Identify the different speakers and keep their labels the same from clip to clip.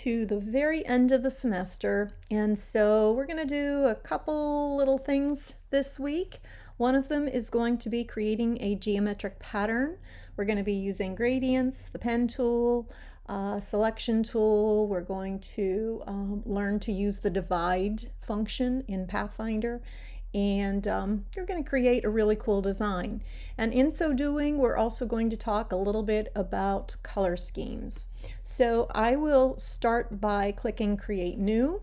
Speaker 1: To the very end of the semester, and so we're going to do a couple little things this week. One of them is going to be creating a geometric pattern. We're going to be using gradients, the pen tool, selection tool. We're going to learn to use the divide function in Pathfinder, and you're going to create a really cool design. And in so doing, we're also going to talk a little bit about color schemes. So I will start by clicking Create New,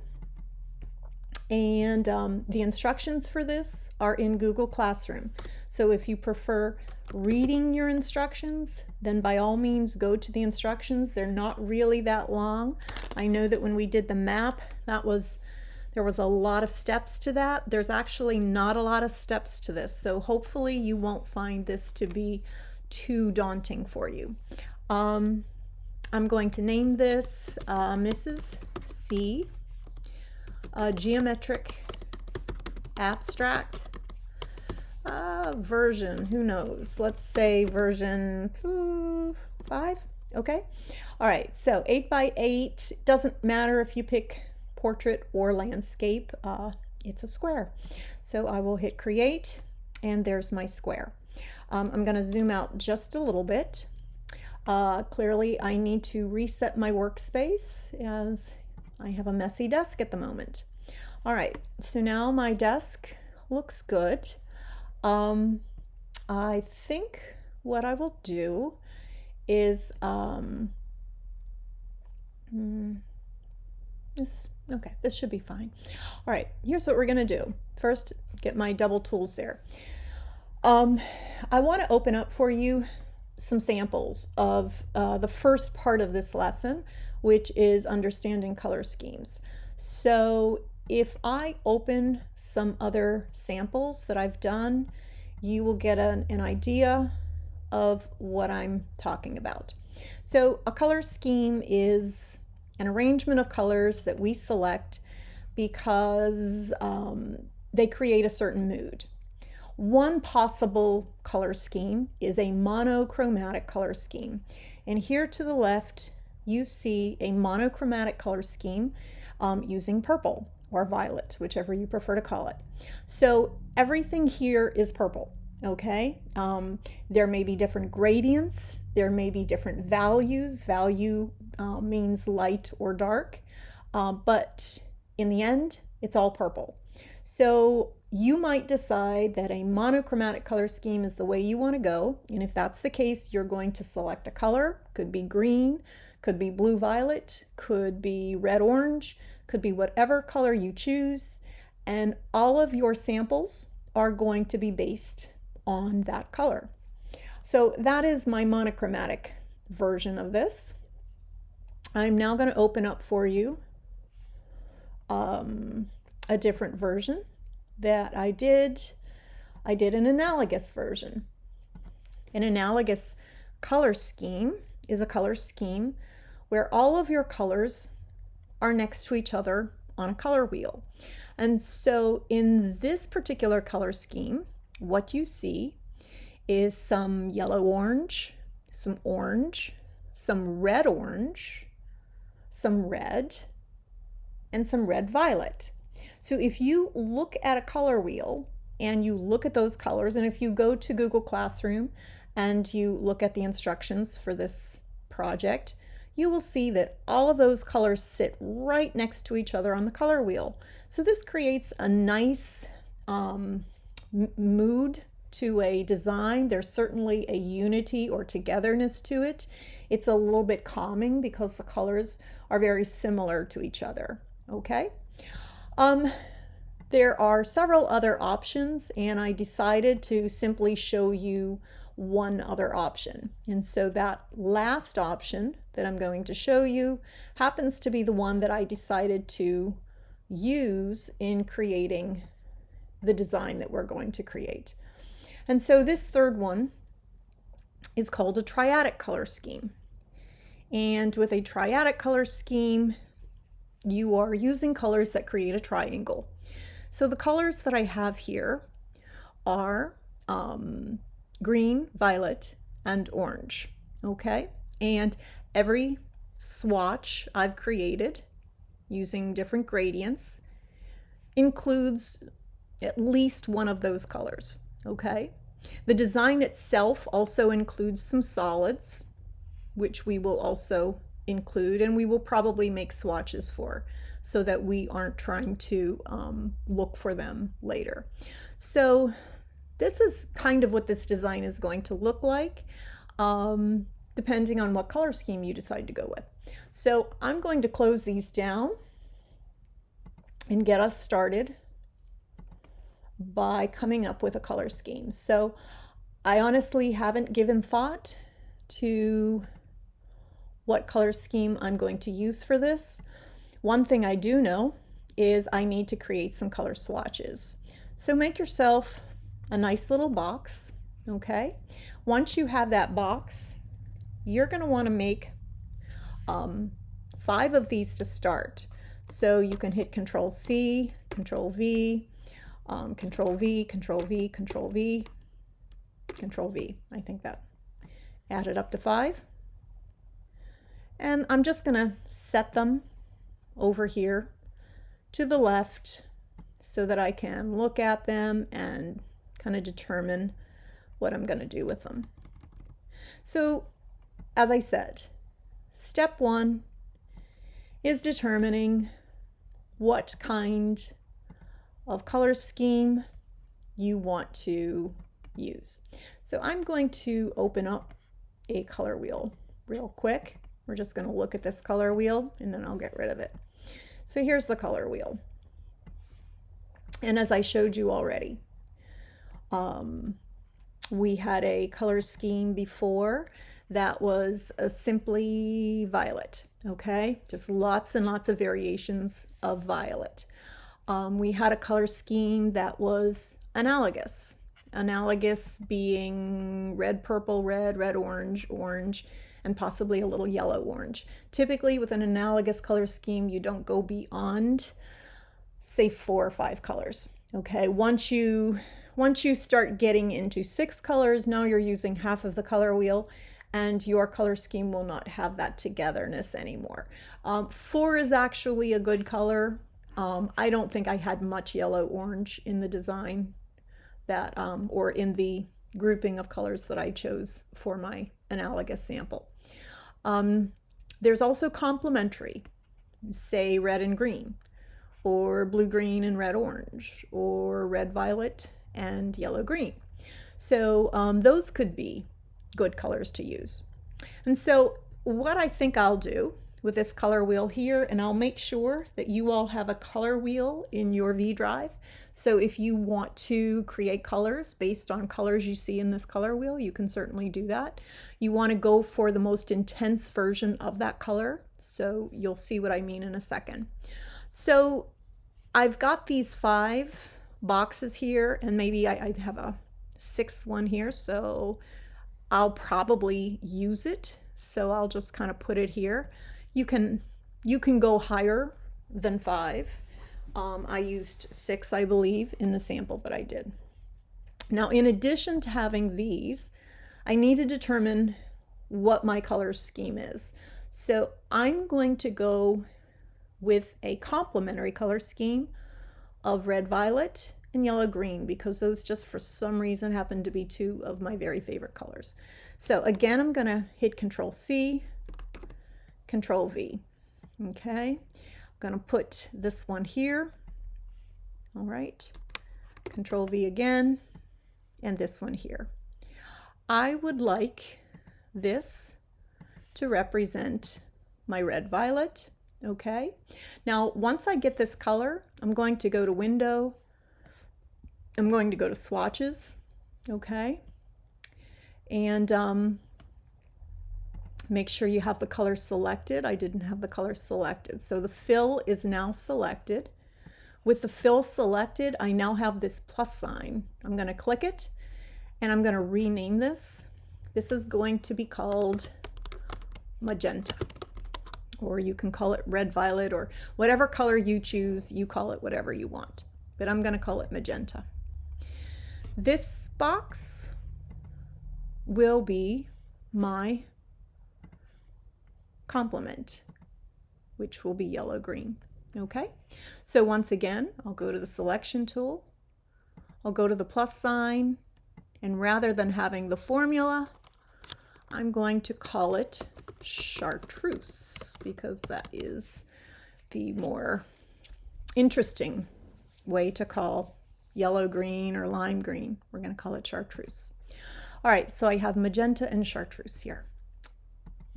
Speaker 1: and the instructions for this are in Google Classroom. So if you prefer reading your instructions, then by all means go to the instructions. They're not really that long. I know that when we did the map, there was a lot of steps to that. There's actually not a lot of steps to this, so hopefully you won't find this to be too daunting for you. I'm going to name this Mrs. C, geometric abstract version, who knows, let's say version 5. Okay, all right, so 8 by 8, doesn't matter if you pick portrait or landscape, it's a square. So I will hit create, and there's my square. I'm going to zoom out just a little bit. Clearly I need to reset my workspace as I have a messy desk at the moment. All right, so now my desk looks good. I think what I will do is this should be fine. All right, here's what we're going to do. First, get my double tools there. I want to open up for you some samples of the first part of this lesson, which is understanding color schemes. So if I open some other samples that I've done, you will get an idea of what I'm talking about. So a color scheme is an arrangement of colors that we select because they create a certain mood. One possible color scheme is a monochromatic color scheme. And here to the left, you see a monochromatic color scheme using purple or violet, whichever you prefer to call it. So everything here is purple, okay? There may be different gradients, there may be different values. Value means light or dark, but in the end, it's all purple. So you might decide that a monochromatic color scheme is the way you want to go, and if that's the case, you're going to select a color. Could be green, could be blue-violet, could be red-orange, could be whatever color you choose, and all of your samples are going to be based on that color. So that is my monochromatic version of this. I'm now going to open up for you a different version that I did an analogous version. An analogous color scheme is a color scheme where all of your colors are next to each other on a color wheel. And so in this particular color scheme, what you see is some yellow-orange, some orange, some red-orange, some red, and some red-violet. So if you look at a color wheel and you look at those colors, and if you go to Google Classroom and you look at the instructions for this project, you will see that all of those colors sit right next to each other on the color wheel. So this creates a nice mood to a design. There's certainly a unity or togetherness to it. It's a little bit calming because the colors are very similar to each other. Okay. There are several other options, and I decided to simply show you one other option. And so that last option that I'm going to show you happens to be the one that I decided to use in creating the design that we're going to create. And so this third one is called a triadic color scheme. And with a triadic color scheme, you are using colors that create a triangle. So the colors that I have here are green, violet, and orange. Okay, and every swatch I've created using different gradients includes at least one of those colors, okay? The design itself also includes some solids, which we will also include, and we will probably make swatches for, so that we aren't trying to look for them later. So this is kind of what this design is going to look like, depending on what color scheme you decide to go with. So I'm going to close these down and get us started by coming up with a color scheme. So I honestly haven't given thought to what color scheme I'm going to use for this. One thing I do know is I need to create some color swatches. So make yourself a nice little box, okay? Once you have that box, you're going to want to make 5 of these to start. So you can hit Control C, Control V, Control V, Control V, Control V, Control V. I think that added up to 5. And I'm just going to set them over here to the left so that I can look at them and kind of determine what I'm going to do with them. So, as I said, step 1 is determining what kind of color scheme you want to use. So I'm going to open up a color wheel real quick. We're just going to look at this color wheel and then I'll get rid of it. So here's the color wheel. And as I showed you already, we had a color scheme before that was simply violet, okay? Just lots and lots of variations of violet. We had a color scheme that was analogous. Analogous being red, purple, red, red, orange, orange, and possibly a little yellow orange. Typically with an analogous color scheme, you don't go beyond, say, 4 or 5 colors, okay? Once you start getting into 6 colors, now you're using half of the color wheel, and your color scheme will not have that togetherness anymore. 4 is actually a good color. I don't think I had much yellow orange in the design that, or in the grouping of colors that I chose for my analogous sample. There's also complementary, say red and green, or blue green and red orange, or red violet and yellow green. So those could be good colors to use. And so what I think I'll do with this color wheel here, and I'll make sure that you all have a color wheel in your V drive. So if you want to create colors based on colors you see in this color wheel, you can certainly do that. You want to go for the most intense version of that color. So you'll see what I mean in a second. So I've got these 5 boxes here, and maybe I have a 6th one here, so I'll probably use it. So I'll just kind of put it here. You can go higher than 5. I used 6, I believe, in the sample that I did. Now, in addition to having these, I need to determine what my color scheme is. So I'm going to go with a complementary color scheme of red violet and yellow green, because those just for some reason happen to be 2 of my very favorite colors. So again, I'm going to hit Control C, Control V. Okay, I'm going to put this one here. All right, Control V again, and this one here. I would like this to represent my red violet. Okay, now once I get this color, I'm going to go to Window, I'm going to go to Swatches, okay, and make sure you have the color selected. I didn't have the color selected, so the fill is now selected. With the fill selected, I now have this plus sign. I'm going to click it, and I'm going to rename this. This is going to be called Magenta, or you can call it red violet, or whatever color you choose, you call it whatever you want. But I'm going to call it Magenta. This box will be my complement, which will be yellow-green. Okay, so once again, I'll go to the selection tool, I'll go to the plus sign, and rather than having the formula, I'm going to call it chartreuse because that is the more interesting way to call yellow green or lime green. We're going to call it chartreuse. All right, so I have magenta and chartreuse here.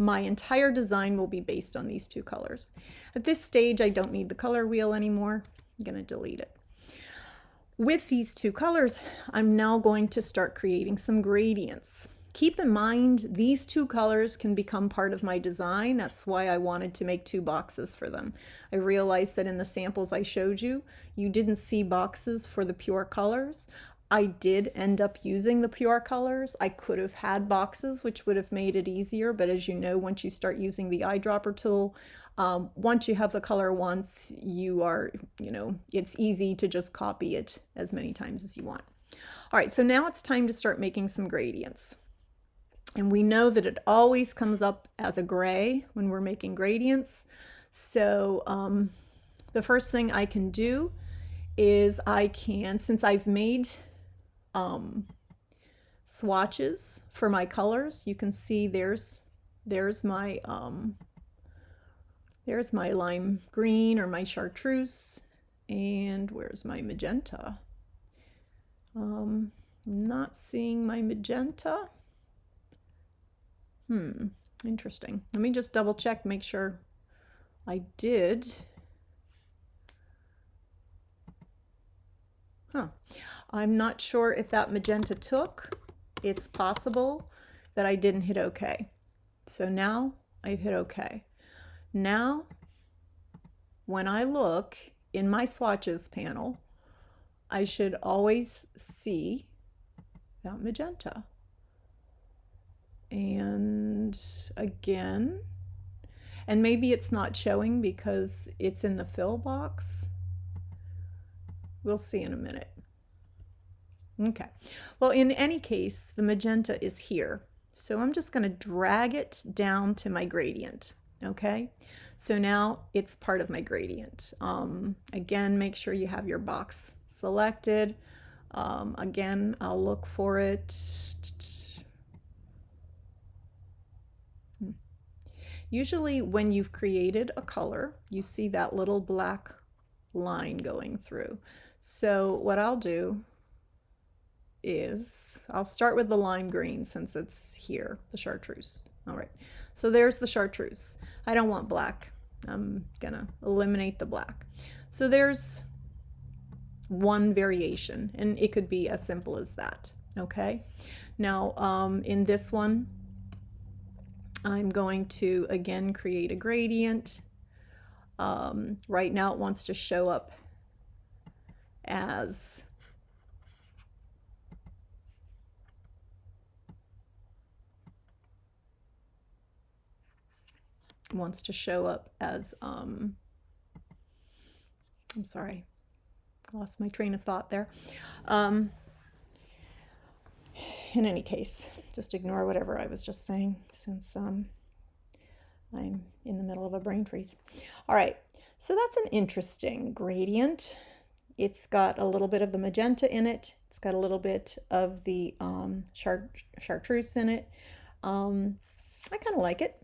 Speaker 1: My entire design will be based on these two colors. At this stage, I don't need the color wheel anymore. I'm going to delete it. With these two colors, I'm now going to start creating some gradients. Keep in mind, these two colors can become part of my design. That's why I wanted to make two boxes for them. I realized that in the samples I showed you, you didn't see boxes for the pure colors. I did end up using the pure colors. I could have had boxes, which would have made it easier, but as you know, once you start using the eyedropper tool, once you have the color once, it's easy to just copy it as many times as you want. All right, so now it's time to start making some gradients. And we know that it always comes up as a gray when we're making gradients. So the first thing I can do is since I've made swatches for my colors, you can see there's my lime green or my chartreuse, and where's my magenta? Not seeing my magenta. Interesting. Let me just double check, make sure I did. I'm not sure if that magenta took. It's possible that I didn't hit OK. So now I've hit OK. Now, when I look in my swatches panel, I should always see that magenta. And again, and maybe it's not showing because it's in the fill box. We'll see in a minute. Okay, well, in any case, the magenta is here. So I'm just going to drag it down to my gradient. Okay, so now it's part of my gradient. Again, make sure you have your box selected. Again, I'll look for it. Usually when you've created a color, you see that little black line going through. So what I'll do is I'll start with the lime green since it's here, the chartreuse. All right, so there's the chartreuse. I don't want black. I'm gonna eliminate the black. So there's one variation, and it could be as simple as that. Okay, now in this one, I'm going to again create a gradient. Right now it wants to show up as I'm sorry, I lost my train of thought there. In any case, just ignore whatever I was just saying since I'm in the middle of a brain freeze. All right, so that's an interesting gradient. It's got a little bit of the magenta in it. It's got a little bit of the chartreuse in it. I kind of like it.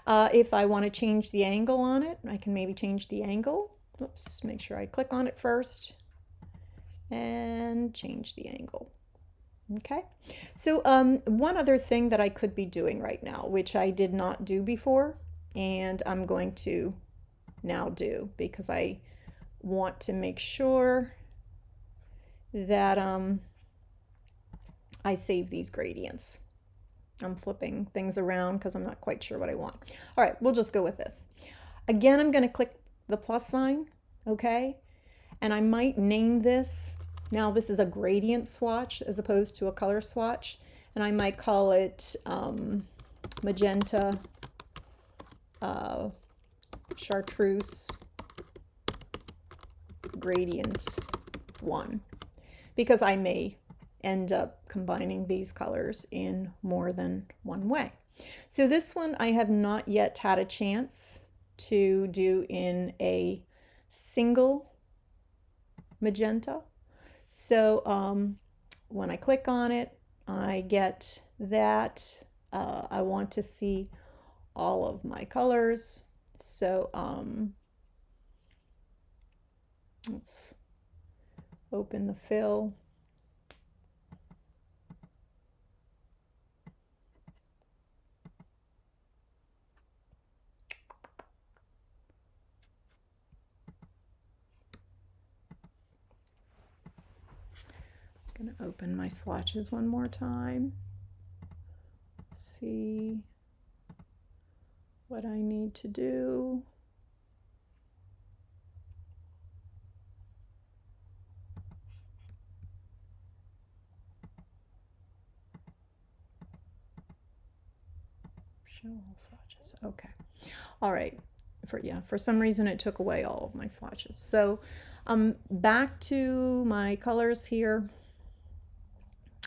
Speaker 1: If I want to change the angle on it, I can maybe change the angle. Oops, make sure I click on it first and change the angle. Okay, so one other thing that I could be doing right now, which I did not do before, and I'm going to now do because I want to make sure that I save these gradients. I'm flipping things around because I'm not quite sure what I want. All right, we'll just go with this. Again, I'm going to click the plus sign, okay? And I might name this. Now this is a gradient swatch as opposed to a color swatch. And I might call it Magenta Chartreuse Gradient 1. Because I may end up combining these colors in more than one way. So this one I have not yet had a chance to do in a single magenta. So when I click on it, I get that. I want to see all of my colors. So let's open the fill. I'm going to open my swatches one more time. See what I need to do. Show all swatches. Okay. All right. For some reason it took away all of my swatches. So back to my colors here.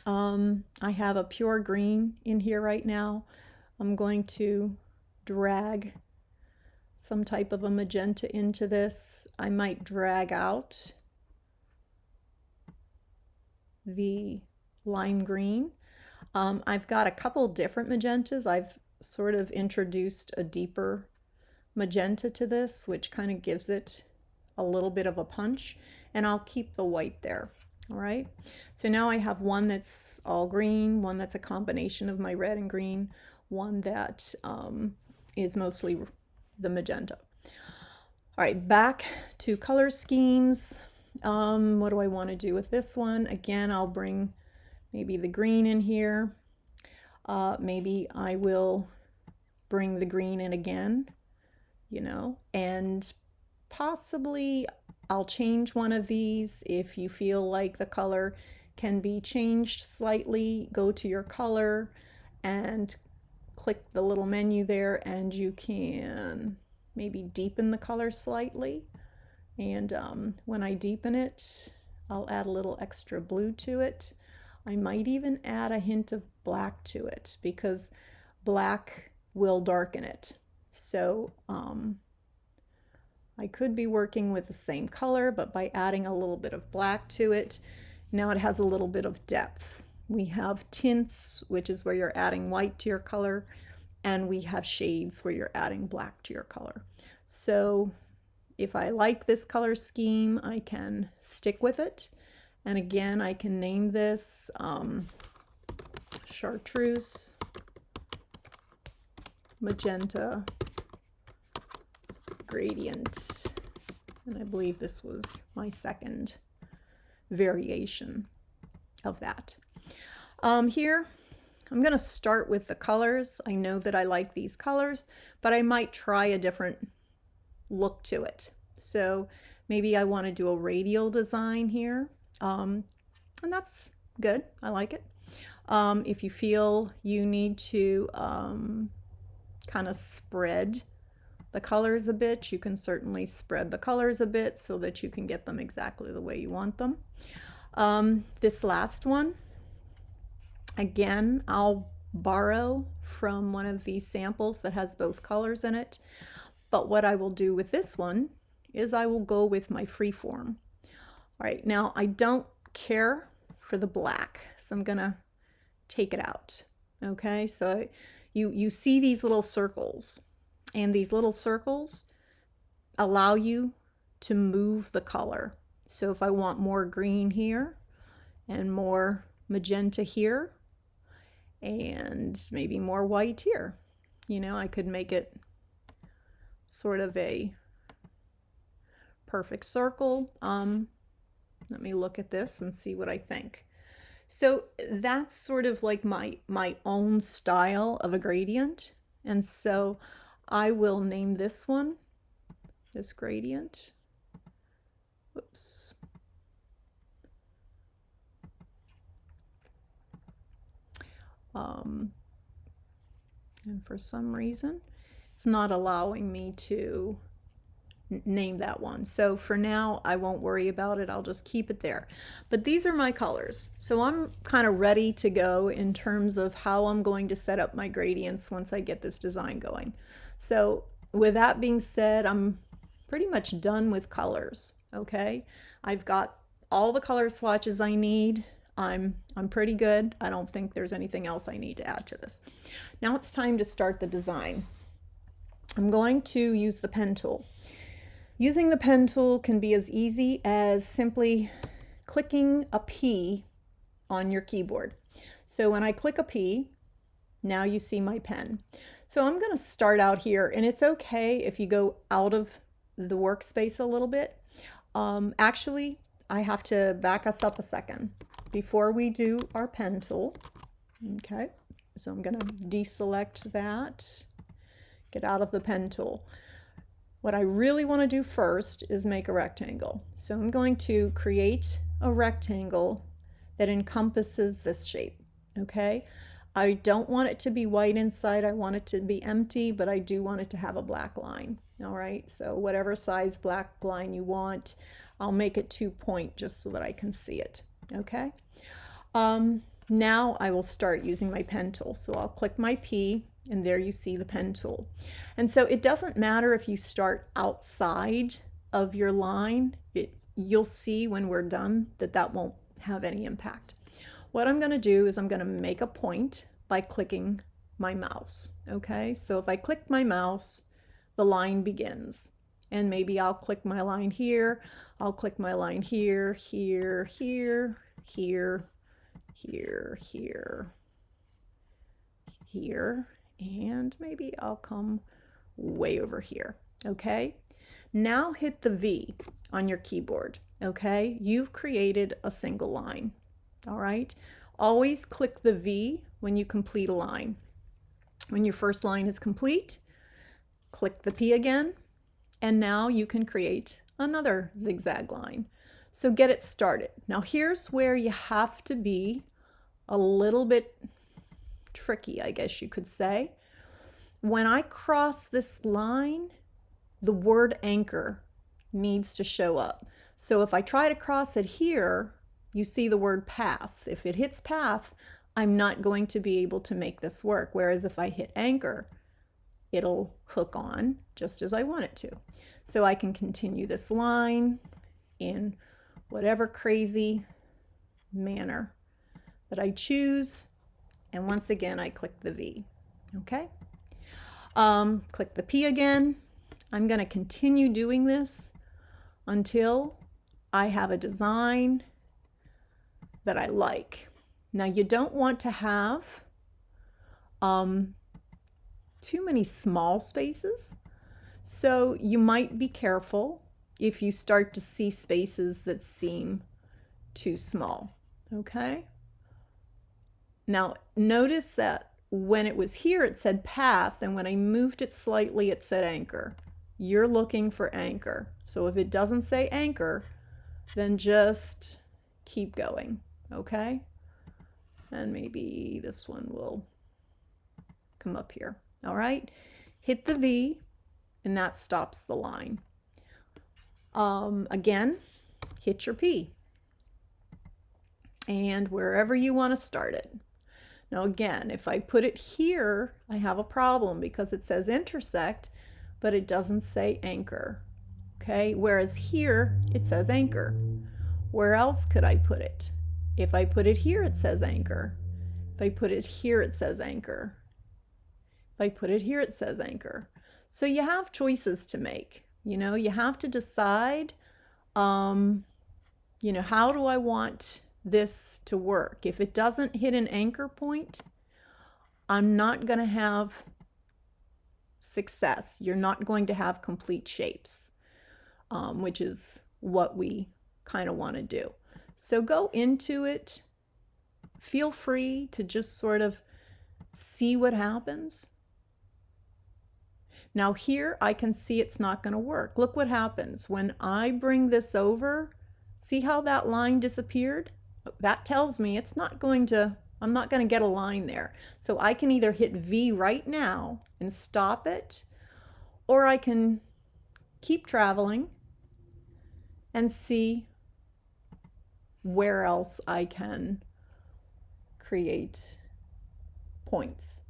Speaker 1: I have a pure green in here right now. I'm going to drag some type of a magenta into this. I might drag out the lime green. I've got a couple different magentas. I've sort of introduced a deeper magenta to this, which kind of gives it a little bit of a punch, and I'll keep the white there. All right, so now I have one that's all green, one that's a combination of my red and green, one that is mostly the magenta. All right, back to color schemes. What do I want to do with this one? Again, I'll bring maybe the green in here. Maybe I will bring the green in again, you know, and possibly I'll change one of these. If you feel like the color can be changed slightly, go to your color and click the little menu there, and you can maybe deepen the color slightly. And when I deepen it, I'll add a little extra blue to it. I might even add a hint of black to it, because black will darken it. So I could be working with the same color, but by adding a little bit of black to it, now it has a little bit of depth. We have tints, which is where you're adding white to your color, and we have shades where you're adding black to your color. So if I like this color scheme, I can stick with it. And again, I can name this Chartreuse Magenta Gradient. And I believe this was my second variation of that. Here, I'm going to start with the colors. I know that I like these colors, but I might try a different look to it. So maybe I want to do a radial design here. And that's good. I like it. If you feel you need to kind of spread the colors a bit, you can certainly spread the colors a bit so that you can get them exactly the way you want them. This last one, again, I'll borrow from one of these samples that has both colors in it. But what I will do with this one is I will go with my freeform. All right, now I don't care for the black, so I'm gonna take it out. Okay, so you see these little circles, and these little circles allow you to move the color. So if I want more green here and more magenta here and maybe more white here, you know, I could make it sort of a perfect circle. Let me look at this and see what I think. So that's sort of like my own style of a gradient. And so I will name this one, this gradient. Whoops. And for some reason, it's not allowing me to name that one. So for now, I won't worry about it. I'll just keep it there. But these are my colors. So I'm kind of ready to go in terms of how I'm going to set up my gradients once I get this design going. So with that being said, I'm pretty much done with colors. Okay, I've got all the color swatches I need. I'm pretty good. I don't think there's anything else I need to add to this. Now it's time to start the design. I'm going to use the pen tool. Using the pen tool can be as easy as simply clicking a P on your keyboard. So when I click a P, now you see my pen. So I'm going to start out here, and it's okay if you go out of the workspace a little bit. Actually, I have to back us up a second before we do our pen tool. Okay, so I'm going to deselect that, get out of the pen tool. What I really want to do first is make a rectangle. So I'm going to create a rectangle that encompasses this shape. Okay, I don't want it to be white inside. I want it to be empty, but I do want it to have a black line. All right, so whatever size black line you want, I'll make it 2 point just so that I can see it. Okay, now I will start using my pen tool. So I'll click my P, and there you see the pen tool. And so it doesn't matter if you start outside of your line. You'll see when we're done that that won't have any impact. What I'm going to do is I'm going to make a point by clicking my mouse. Okay, so if I click my mouse, the line begins. And maybe I'll click my line here, I'll click my line here, here, here, here, here, here, here, and maybe I'll come way over here. Okay, now hit the V on your keyboard. Okay, you've created a single line. All right, always click the V when you complete a line. When your first line is complete, click the P again, and now you can create another zigzag line. So get it started. Now here's where you have to be a little bit tricky, I guess you could say. When I cross this line, the word anchor needs to show up. So if I try to cross it here, you see the word path. If it hits path, I'm not going to be able to make this work. Whereas if I hit anchor, it'll hook on just as I want it to. So I can continue this line in whatever crazy manner that I choose. And once again, I click the V. Okay. Click the P again. I'm going to continue doing this until I have a design that I like. Now you don't want to have too many small spaces. So you might be careful if you start to see spaces that seem too small. Okay. Now notice that when it was here, it said path, and when I moved it slightly, it said anchor. You're looking for anchor. So if it doesn't say anchor, then just keep going. Okay. And maybe this one will come up here. All right. Hit the V, and that stops the line. Again, hit your P. And wherever you want to start it. Now again, if I put it here, I have a problem because it says intersect, but it doesn't say anchor. Okay, whereas here it says anchor. Where else could I put it? If I put it here, it says anchor. If I put it here, it says anchor. If I put it here, it says anchor. So you have choices to make. You know, you have to decide, how do I want this to work? If it doesn't hit an anchor point, I'm not going to have success. You're not going to have complete shapes, which is what we kind of want to do. So go into it. Feel free to just sort of see what happens. Now here I can see it's not going to work. Look what happens when I bring this over. See how that line disappeared? That tells me it's not going to, I'm not going to get a line there. So I can either hit V right now and stop it, or I can keep traveling and see where else I can create points.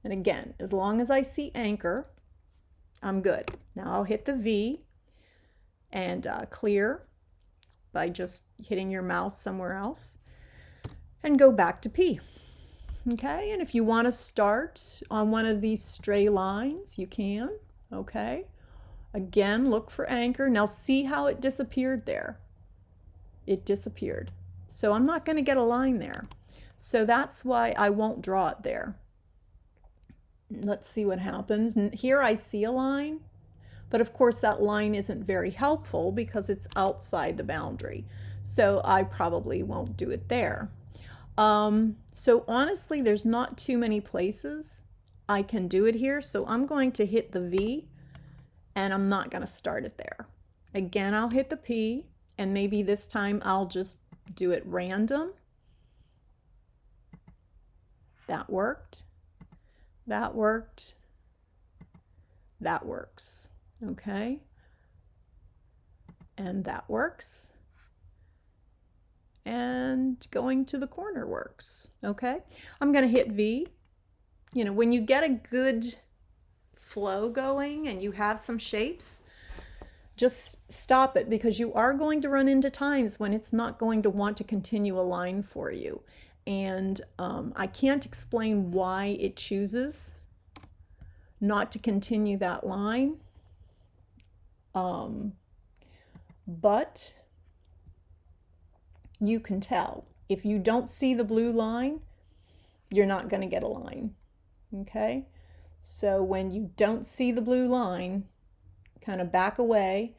Speaker 1: And again, as long as I see anchor, I'm good. Now I'll hit the V and clear by just hitting your mouse somewhere else and go back to P. Okay, and if you want to start on one of these stray lines, you can. Okay, again, look for anchor. Now see how it disappeared there. It disappeared. So I'm not going to get a line there. So that's why I won't draw it there. Let's see what happens. Here I see a line, but of course that line isn't very helpful because it's outside the boundary. So I probably won't do it there. So honestly, there's not too many places I can do it here. So I'm going to hit the V and I'm not going to start it there. Again, I'll hit the P and maybe this time I'll just do it random. That worked. That worked. That works. Okay. And that works. And going to the corner works. Okay. I'm going to hit V. You know, when you get a good flow going and you have some shapes, just stop it because you are going to run into times when it's not going to want to continue a line for you. And I can't explain why it chooses not to continue that line. But you can tell. If you don't see the blue line, you're not going to get a line. Okay? So when you don't see the blue line, kind of back away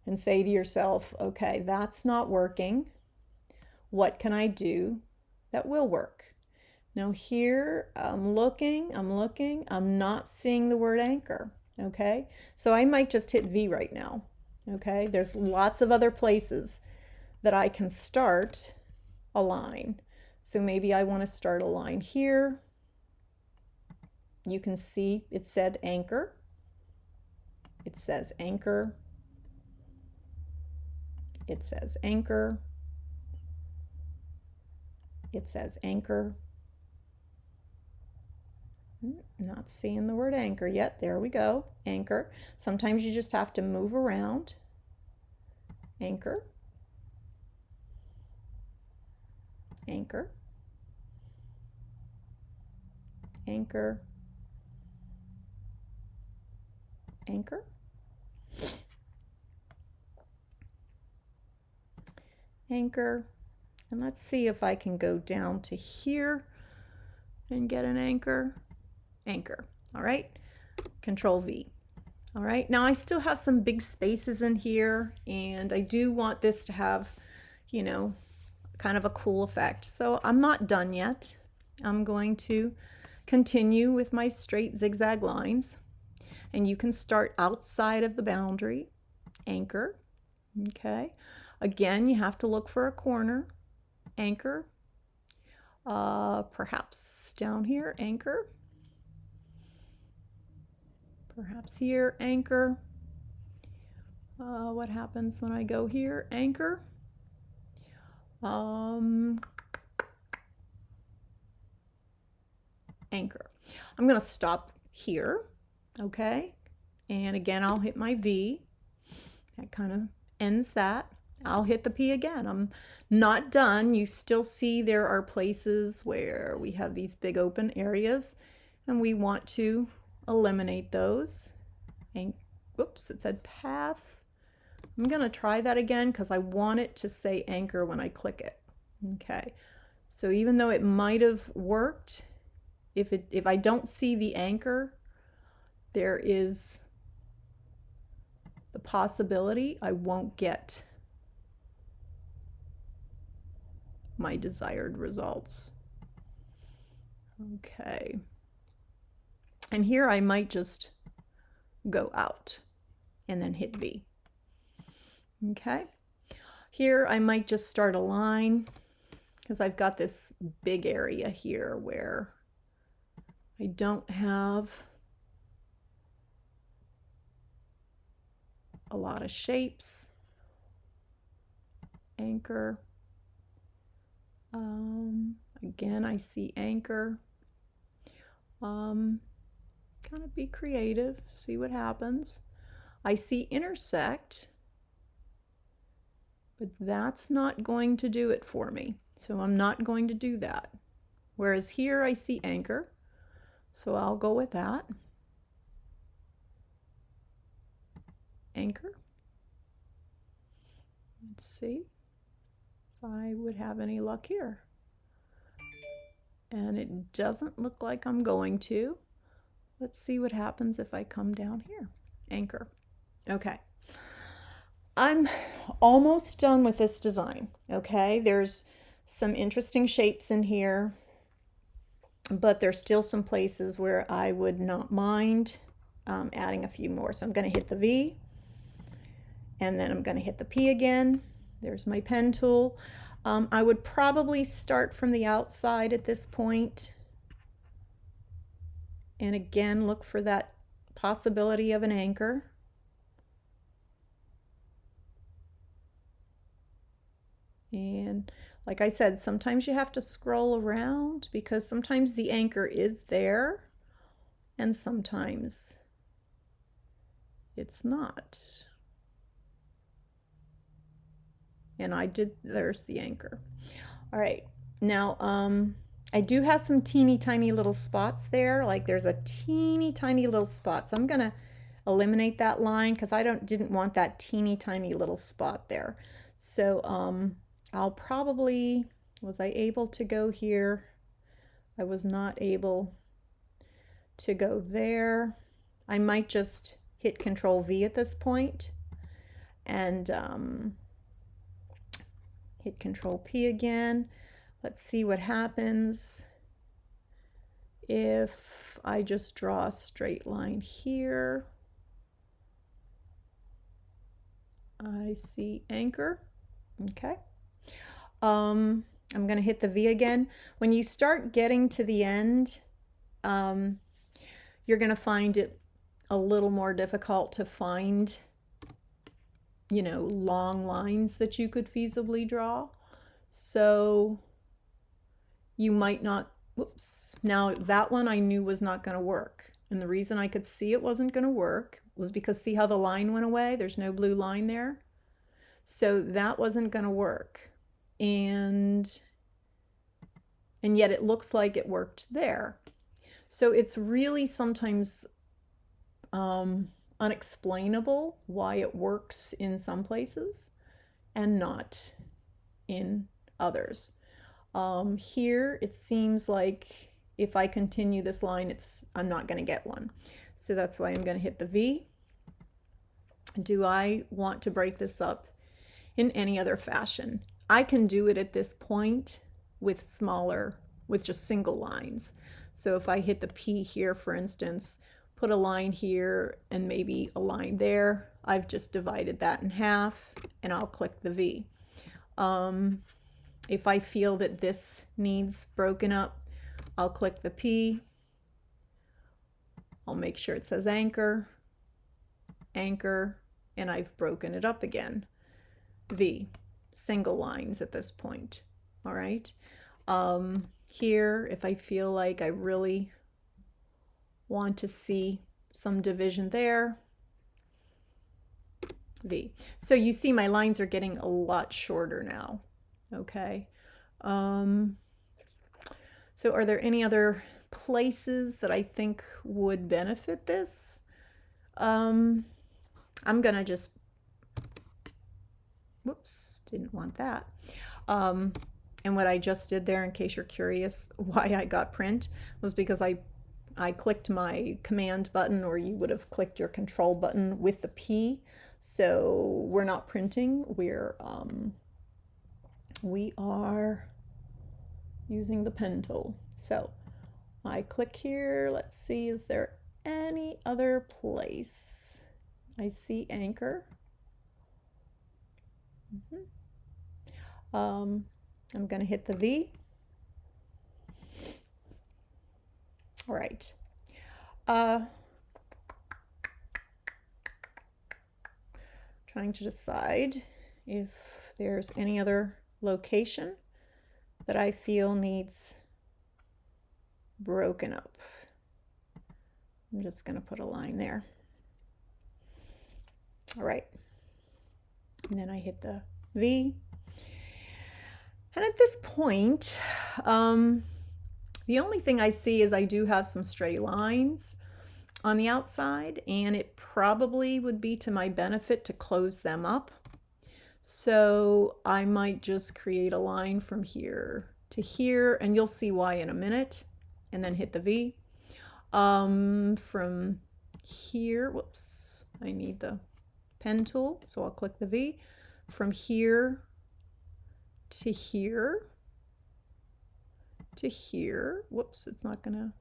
Speaker 1: and say to yourself, okay, that's not working. What can I do that will work? Now here, I'm looking, I'm not seeing the word anchor, okay? So I might just hit V right now, okay? There's lots of other places that I can start a line. So maybe I want to start a line here. You can see it said anchor. It says anchor. It says anchor. It says anchor. Not seeing the word anchor yet. There we go. Anchor. Sometimes you just have to move around. Anchor. Anchor. Anchor. Anchor. Anchor. And let's see if I can go down to here and get an anchor. Anchor. All right. Control V. All right. Now I still have some big spaces in here and I do want this to have, you know, kind of a cool effect. So I'm not done yet. I'm going to continue with my straight zigzag lines and you can start outside of the boundary. Anchor. Okay. Again, you have to look for a corner. Anchor. Perhaps down here, anchor. Perhaps here, anchor. What happens when I go here? Anchor. Anchor. I'm going to stop here, okay? And again, I'll hit my V. That kind of ends that. I'll hit the P again. I'm not done. You still see there are places where we have these big open areas and we want to eliminate those. And whoops, it said path. I'm going to try that again because I want it to say anchor when I click it. Okay. So even though it might have worked, if I don't see the anchor, there is the possibility I won't get my desired results. Okay. And here I might just go out and then hit V. Okay. Here I might just start a line because I've got this big area here where I don't have a lot of shapes. Anchor. Again, I see anchor. Kind of be creative, see what happens. I see intersect, but that's not going to do it for me. So I'm not going to do that. Whereas here I see anchor, so I'll go with that. Anchor. Let's see if I would have any luck here. And it doesn't look like I'm going to. Let's see what happens if I come down here. Anchor. Okay. I'm almost done with this design. Okay, there's some interesting shapes in here, but there's still some places where I would not mind adding a few more. So I'm going to hit the V, and then I'm going to hit the P again. There's my pen tool. I would probably start from the outside at this point, and again look for that possibility of an anchor. And like I said, sometimes you have to scroll around because sometimes the anchor is there and sometimes it's not. And there's the anchor. All right, now I do have some teeny tiny little spots there. Like there's a teeny tiny little spot. So I'm gonna eliminate that line because I didn't want that teeny tiny little spot there. So I'll probably, was I able to go here? I was not able to go there. I might just hit Control V at this point and hit Control P again. Let's see what happens if I just draw a straight line here. I see anchor. Okay. I'm going to hit the V again. When you start getting to the end, you're going to find it a little more difficult to find, you know, long lines that you could feasibly draw. So you might not, whoops. Now that one I knew was not going to work. And the reason I could see it wasn't going to work was because see how the line went away? There's no blue line there. So that wasn't going to work. And yet it looks like it worked there. So it's really sometimes unexplainable why it works in some places and not in others. Here it seems like if I continue this line, I'm not going to get one. So that's why I'm going to hit the V. Do I want to break this up in any other fashion? I can do it at this point with just single lines. So if I hit the P here, for instance, put a line here and maybe a line there, I've just divided that in half and I'll click the V. If I feel that this needs broken up, I'll click the P. I'll make sure it says anchor, anchor, and I've broken it up again. V. Single lines at this point. All right. Here, if I feel like I really want to see some division there, V. So you see my lines are getting a lot shorter now. Okay. So are there any other places that I think would benefit this? I'm gonna just, whoops, didn't want that. And what I just did there, in case you're curious why I got print, was because I clicked my command button, or you would have clicked your control button with the P. So we're not printing, we are using the pen tool. So I click here, let's see, is there any other place? I see anchor. I'm going to hit the V. All right. trying to decide if there's any other location that I feel needs broken up. I'm just going to put a line there. All right. And then I hit the V. And at this point, the only thing I see is I do have some stray lines on the outside, and it probably would be to my benefit to close them up. So I might just create a line from here to here, and you'll see why in a minute, and then hit the V. From here, whoops, I need the pen tool, so I'll click the V. From here to here to here, whoops, it's not going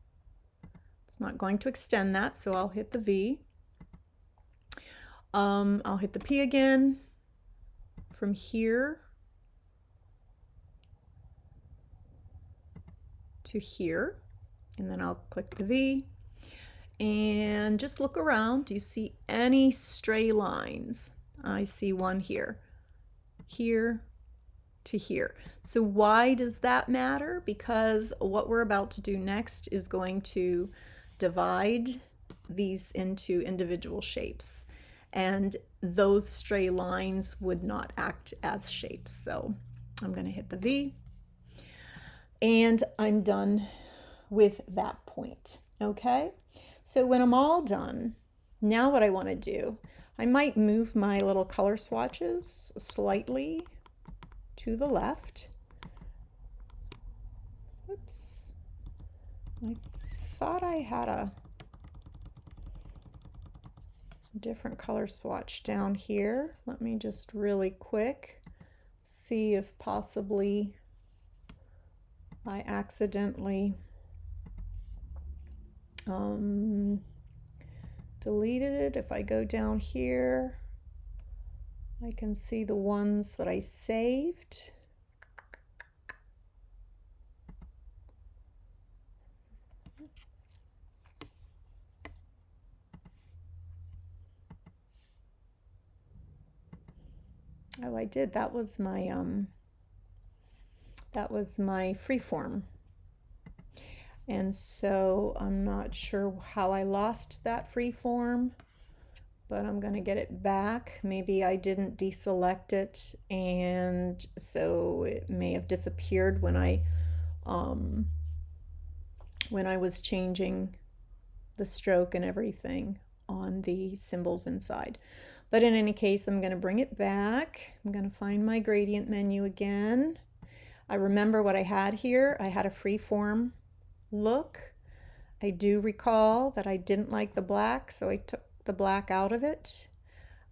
Speaker 1: to extend that, so I'll hit the V. I'll hit the P again. From here to here, and then I'll click the V. And just look around. Do you see any stray lines? I see one here. Here to here. So why does that matter? Because what we're about to do next is going to divide these into individual shapes, and those stray lines would not act as shapes. So I'm going to hit the V, and I'm done with that point. Okay, so when I'm all done, now what I want to do, I might move my little color swatches slightly to the left. Oops, I thought I had a different color swatch down here. Let me just really quick see if possibly I accidentally deleted it. If I go down here, I can see the ones that I saved. Oh, I did. That was my freeform. And so I'm not sure how I lost that freeform, but I'm going to get it back. Maybe I didn't deselect it, and so it may have disappeared when I was changing the stroke and everything on the symbols inside. But in any case, I'm going to bring it back. I'm going to find my gradient menu again. I remember what I had here. I had a freeform look. I do recall that I didn't like the black, so I took the black out of it.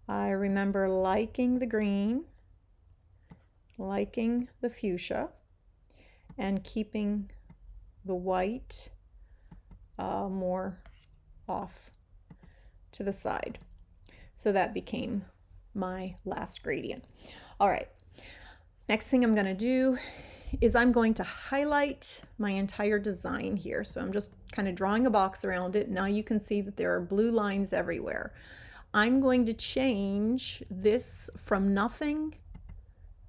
Speaker 1: I remember liking the green, liking the fuchsia, and keeping the white more off to the side. So that became my last gradient. All right, next thing I'm going to do is I'm going to highlight my entire design here. So I'm just kind of drawing a box around it. Now you can see that there are blue lines everywhere. I'm going to change this from nothing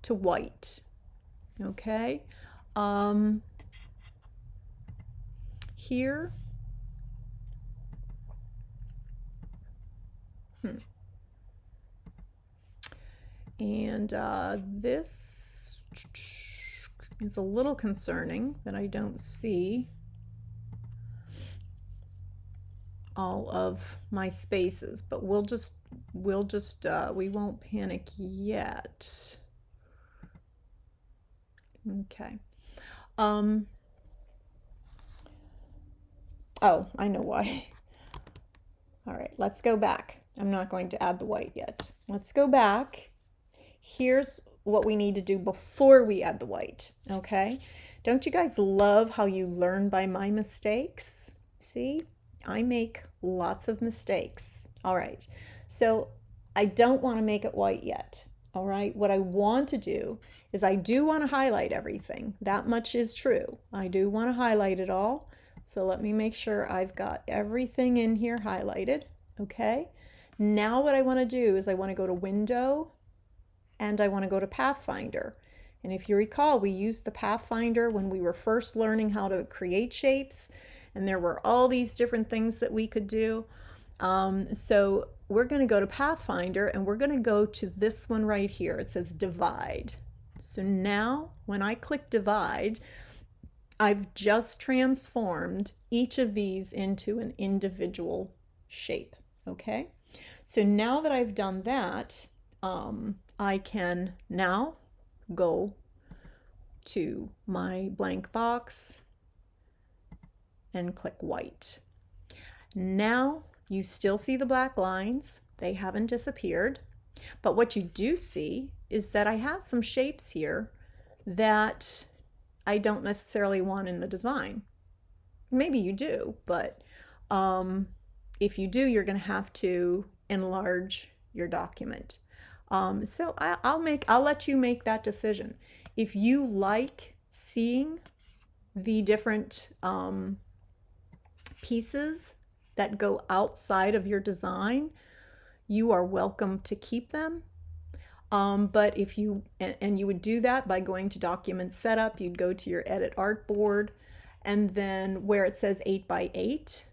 Speaker 1: to white. Okay. Here. And this is a little concerning that I don't see all of my spaces, but we won't panic yet. Okay. Oh, I know why. All right, let's go back. I'm not going to add the white yet. Let's go back. Here's what we need to do before we add the white, okay? Don't you guys love how you learn by my mistakes? See, I make lots of mistakes. All right, so I don't want to make it white yet. All right, what I want to do is I do want to highlight everything. That much is true. I do want to highlight it all. So let me make sure I've got everything in here highlighted, okay? Now what I want to do is I want to go to Window and I want to go to Pathfinder. And if you recall, we used the Pathfinder when we were first learning how to create shapes, and there were all these different things that we could do. So we're going to go to Pathfinder and we're going to go to this one right here. It says Divide. So now when I click Divide, I've just transformed each of these into an individual shape. Okay, so now that I've done that, I can now go to my blank box and click white. Now you still see the black lines. They haven't disappeared. But what you do see is that I have some shapes here that I don't necessarily want in the design. Maybe you do, but if you do, you're going to have to enlarge your document. So I'll let you make that decision. If you like seeing the different pieces that go outside of your design, you are welcome to keep them. But if you, and you would do that by going to Document Setup, you'd go to your Edit Artboard, and then where it says 8x8,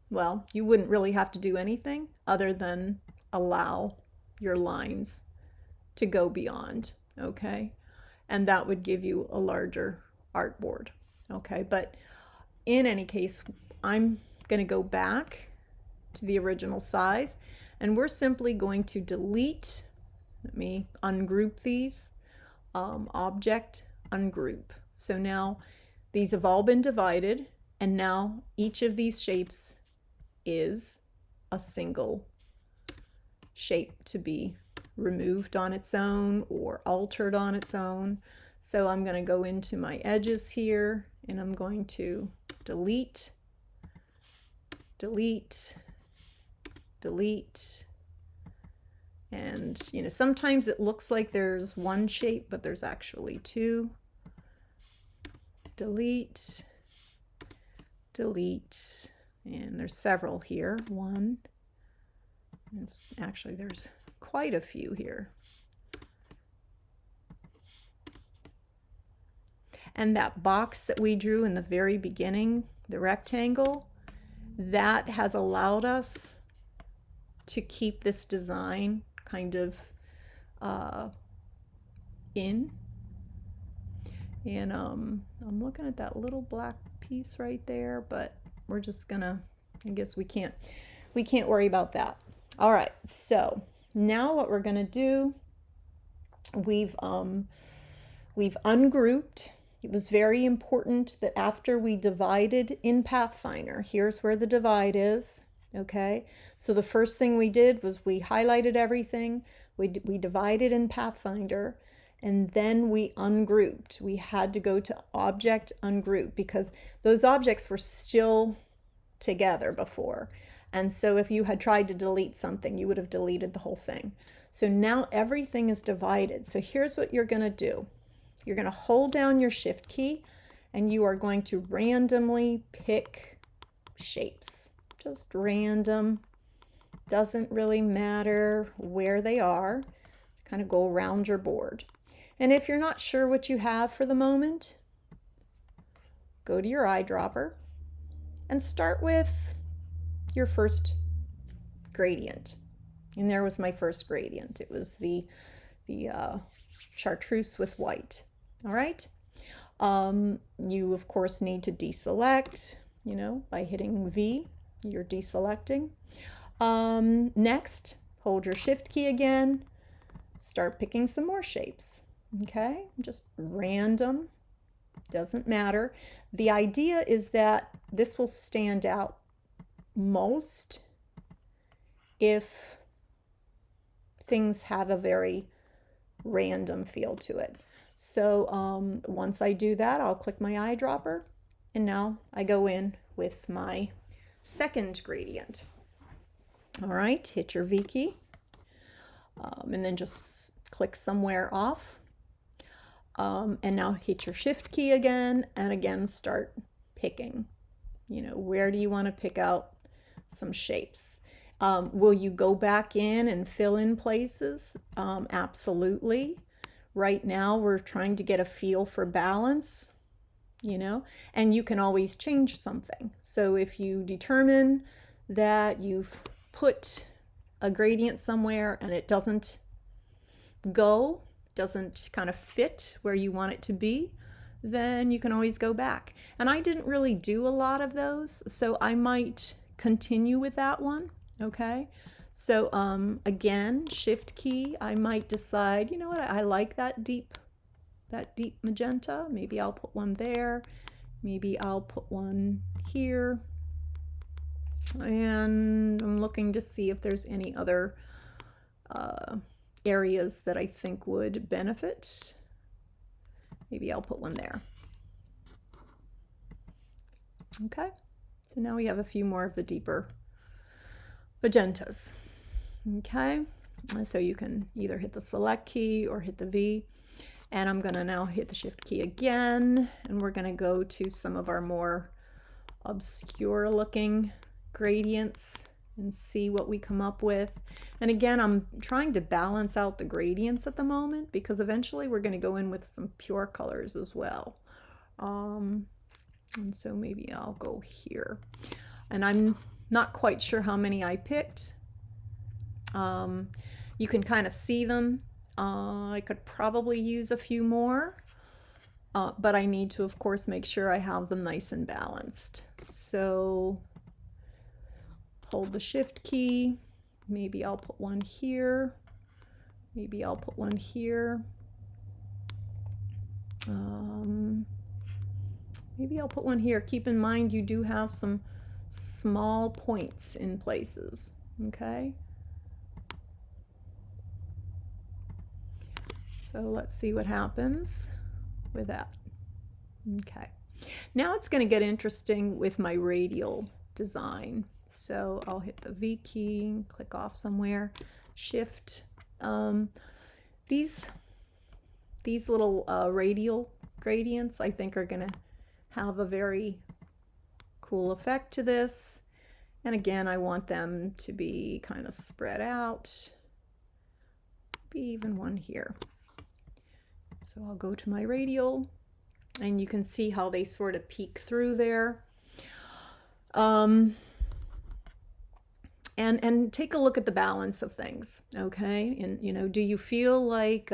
Speaker 1: well, you wouldn't really have to do anything other than allow your lines to go beyond, okay? And that would give you a larger artboard, okay? But in any case, I'm going to go back to the original size, and we're simply going to delete. Let me ungroup these. Object, ungroup. So now these have all been divided, and now each of these shapes is a single shape to be removed on its own or altered on its own. So I'm going to go into my edges here, and I'm going to delete, delete, delete. And you know, sometimes it looks like there's one shape, but there's actually two. Delete, delete, and there's several here. One, actually there's quite a few here. And that box that we drew in the very beginning, the rectangle, that has allowed us to keep this design kind of in. And I'm looking at that little black piece right there, but we're just gonna, I guess we can't worry about that. All right, so now what we're gonna do, we've ungrouped. It was very important that after we divided in Pathfinder, here's where the divide is. Okay, so the first thing we did was we highlighted everything, we divided in Pathfinder, and then we ungrouped. We had to go to Object, Ungroup, because those objects were still together before. And so if you had tried to delete something, you would have deleted the whole thing. So now everything is divided. So here's what you're going to do. You're going to hold down your Shift key, and you are going to randomly pick shapes. Just random, doesn't really matter where they are. Kind of go around your board. And if you're not sure what you have for the moment, go to your eyedropper and start with your first gradient. And there was my first gradient. It was the chartreuse with white. All right. You of course need to deselect, you know, by hitting V. You're deselecting. Next, hold your Shift key again, start picking some more shapes. Okay, just random, doesn't matter. The idea is that this will stand out most if things have a very random feel to it. So once I do that, I'll click my eyedropper, and now I go in with my second gradient. All right, hit your V key, and then just click somewhere off. And now hit your Shift key again, and again start picking. You know, where do you want to pick out some shapes? Will you go back in and fill in places? Absolutely. Right now, we're trying to get a feel for balance, you know, and you can always change something. So if you determine that you've put a gradient somewhere and it doesn't kind of fit where you want it to be, then you can always go back. And I didn't really do a lot of those, so I might continue with that one. Okay, so again, shift key, I might decide, you know what, I like that deep magenta. Maybe I'll put one there. Maybe I'll put one here. And I'm looking to see if there's any other areas that I think would benefit. Maybe I'll put one there. Okay, so now we have a few more of the deeper magentas. Okay, so you can either hit the select key or hit the V. And I'm gonna now hit the shift key again, and we're gonna go to some of our more obscure looking gradients and see what we come up with. And again, I'm trying to balance out the gradients at the moment because eventually we're gonna go in with some pure colors as well. And so maybe I'll go here. And I'm not quite sure how many I picked. You can kind of see them. I could probably use a few more, but I need to, of course, make sure I have them nice and balanced. So hold the shift key. Maybe I'll put one here. Maybe I'll put one here. Maybe I'll put one here. Keep in mind you do have some small points in places, okay? So let's see what happens with that. Okay, now it's going to get interesting with my radial design. So I'll hit the V key, click off somewhere, shift. These little radial gradients I think are going to have a very cool effect to this. And again, I want them to be kind of spread out. Maybe even one here. So I'll go to my radial, and you can see how they sort of peek through there. And take a look at the balance of things, okay? And you know, do you feel like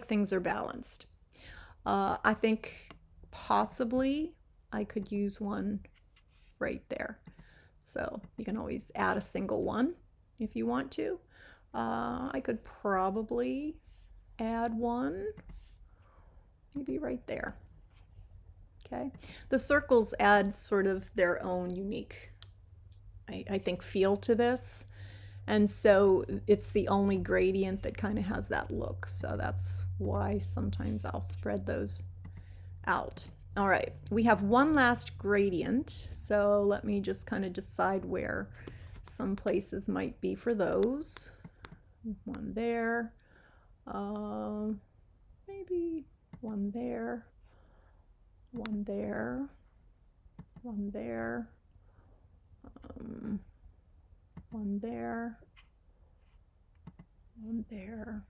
Speaker 1: things are balanced? I think possibly I could use one right there. So you can always add a single one if you want to. I could probably add one maybe right there. Okay, the circles add sort of their own unique, I think, feel to this, and so it's the only gradient that kind of has that look, so that's why sometimes I'll spread those out. All right, we have one last gradient, so let me just kind of decide where some places might be for those. One there, maybe one there, one there, one there, one there, one there.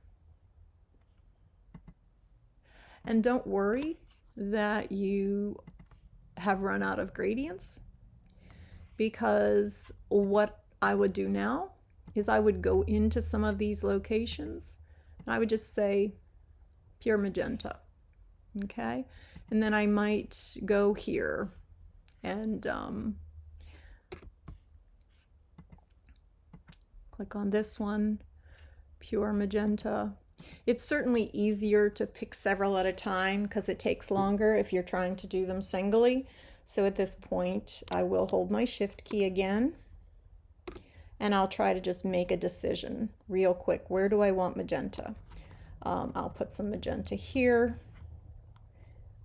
Speaker 1: And don't worry that you have run out of gradients, because what I would do now is I would go into some of these locations and I would just say pure magenta, okay? And then I might go here and click on this one, pure magenta. It's certainly easier to pick several at a time because it takes longer if you're trying to do them singly. So at this point, I will hold my shift key again, and I'll try to just make a decision real quick. Where do I want magenta? I'll put some magenta here.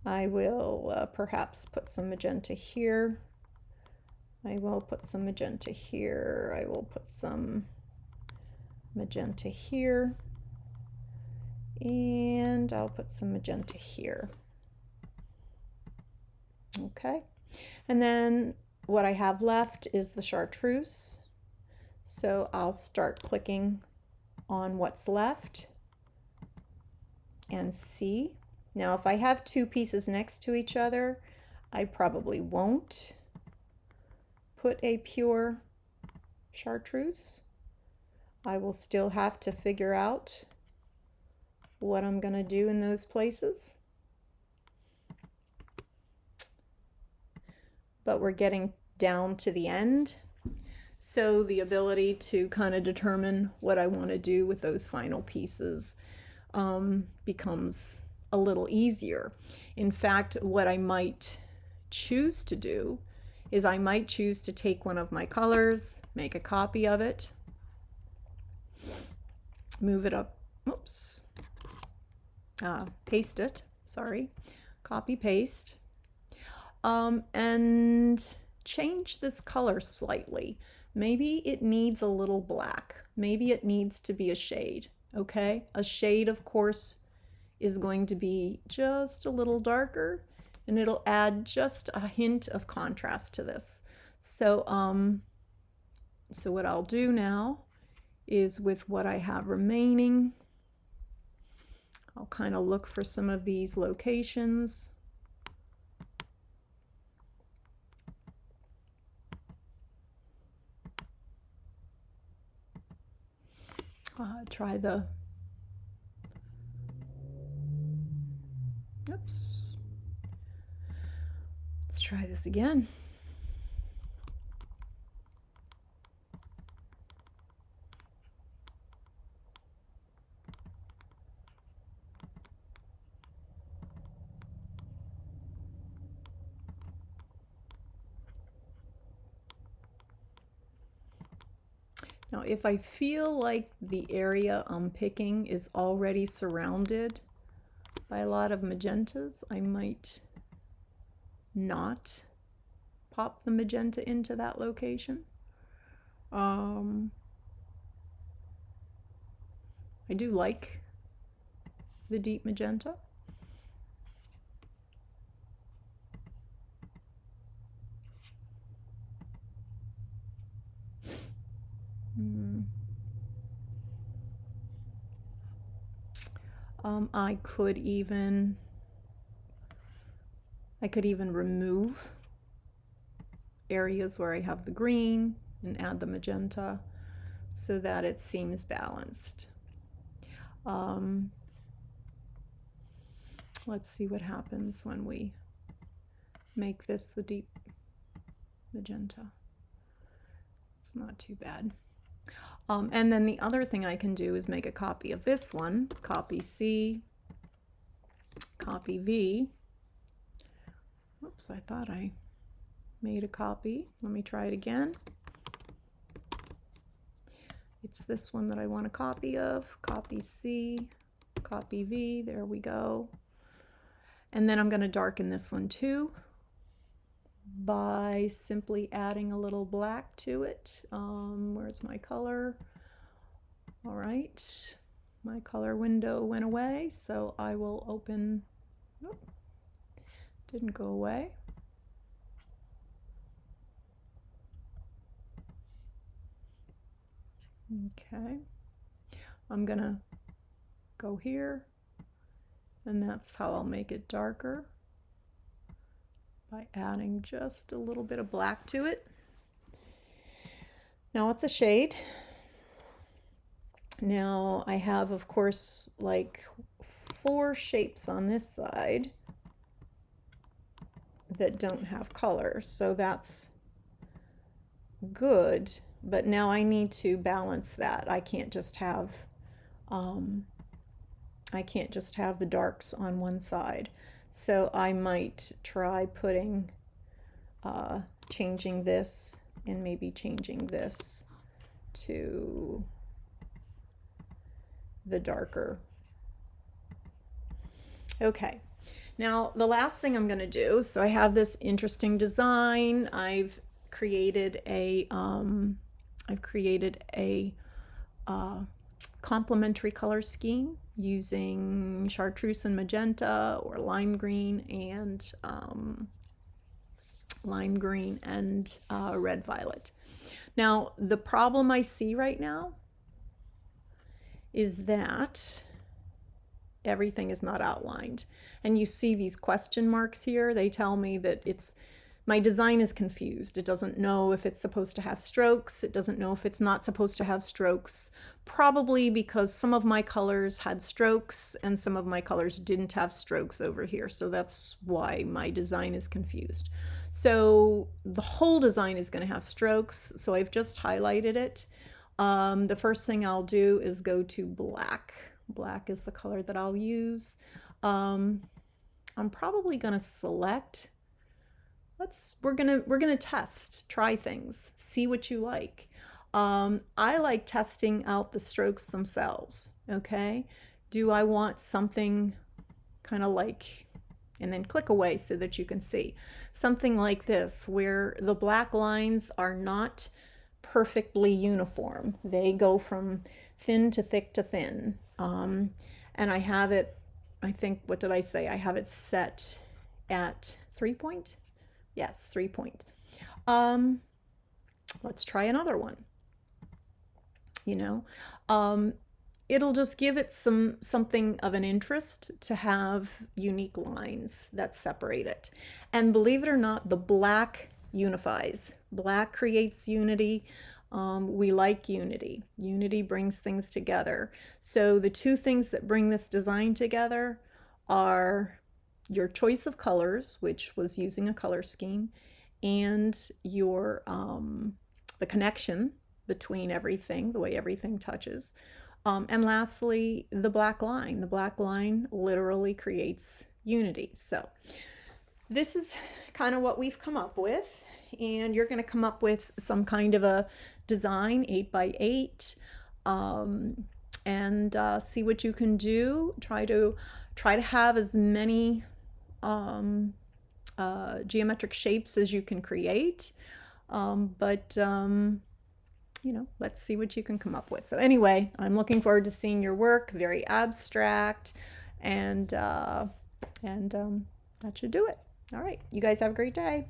Speaker 1: I will perhaps put some magenta here. I will put some magenta here. I will put some magenta here. And I'll put some magenta here. Okay. And then what I have left is the chartreuse. So I'll start clicking on what's left and see. Now, if I have two pieces next to each other, I probably won't put a pure chartreuse. I will still have to figure out what I'm going to do in those places. But we're getting down to the end, so the ability to kind of determine what I want to do with those final pieces becomes a little easier. In fact, what I might choose to do is I might choose to take one of my colors, make a copy of it, move it up, oops, paste it, sorry, copy paste, and change this color slightly. Maybe it needs a little black. Maybe it needs to be a shade, okay? A shade, of course, is going to be just a little darker, and it'll add just a hint of contrast to this. So, so what I'll do now is, with what I have remaining, I'll kind of look for some of these locations. Try the, oops, let's try this again. Now, if I feel like the area I'm picking is already surrounded by a lot of magentas, I might not pop the magenta into that location. I do like the deep magenta. I could even remove areas where I have the green and add the magenta so that it seems balanced. Let's see what happens when we make this the deep magenta. It's not too bad. And then the other thing I can do is make a copy of this one, copy C, copy V. Oops, I thought I made a copy. Let me try it again. It's this one that I want a copy of, copy C, copy V, there we go. And then I'm going to darken this one too by simply adding a little black to it. Where's my color? All right, my color window went away, so I will open, nope, didn't go away. Okay, I'm gonna go here, and that's how I'll make it darker, by adding just a little bit of black to it. Now it's a shade. Now I have, of course, like 4 shapes on this side that don't have color, so that's good, but now I need to balance that. I can't just have the darks on one side. So I might try putting, changing this and maybe changing this to the darker. Okay, now the last thing I'm going to do, so I have this interesting design. I've created a complementary color scheme using chartreuse and magenta, or lime green and lime green, and red violet. Now, the problem I see right now is that everything is not outlined. And you see these question marks here. They tell me that my design is confused. It doesn't know if it's supposed to have strokes. It doesn't know if it's not supposed to have strokes, probably because some of my colors had strokes and some of my colors didn't have strokes over here. So that's why my design is confused. So the whole design is going to have strokes. So I've just highlighted it. The first thing I'll do is go to black. Black is the color that I'll use. I'm probably going to select, we're gonna test, try things, see what you like. I like testing out the strokes themselves, okay? Do I want something kind of like, and then click away so that you can see, something like this, where the black lines are not perfectly uniform. They go from thin to thick to thin. And I have it, I think, what did I say? I have it set at 3 point. Yes, 3 point. Let's try another one. It'll just give it something of an interest to have unique lines that separate it. And believe it or not, the black unifies. Black creates unity. We like unity. Unity brings things together. So the two things that bring this design together are your choice of colors, which was using a color scheme, and your the connection between everything, the way everything touches. And lastly, the black line. The black line literally creates unity. So this is kind of what we've come up with, and you're going to come up with some kind of a design, 8 by 8, and see what you can do. Try to have as many geometric shapes as you can create, but let's see what you can come up with. So anyway, I'm looking forward to seeing your work. Very abstract, and that should do it. All right, you guys have a great day.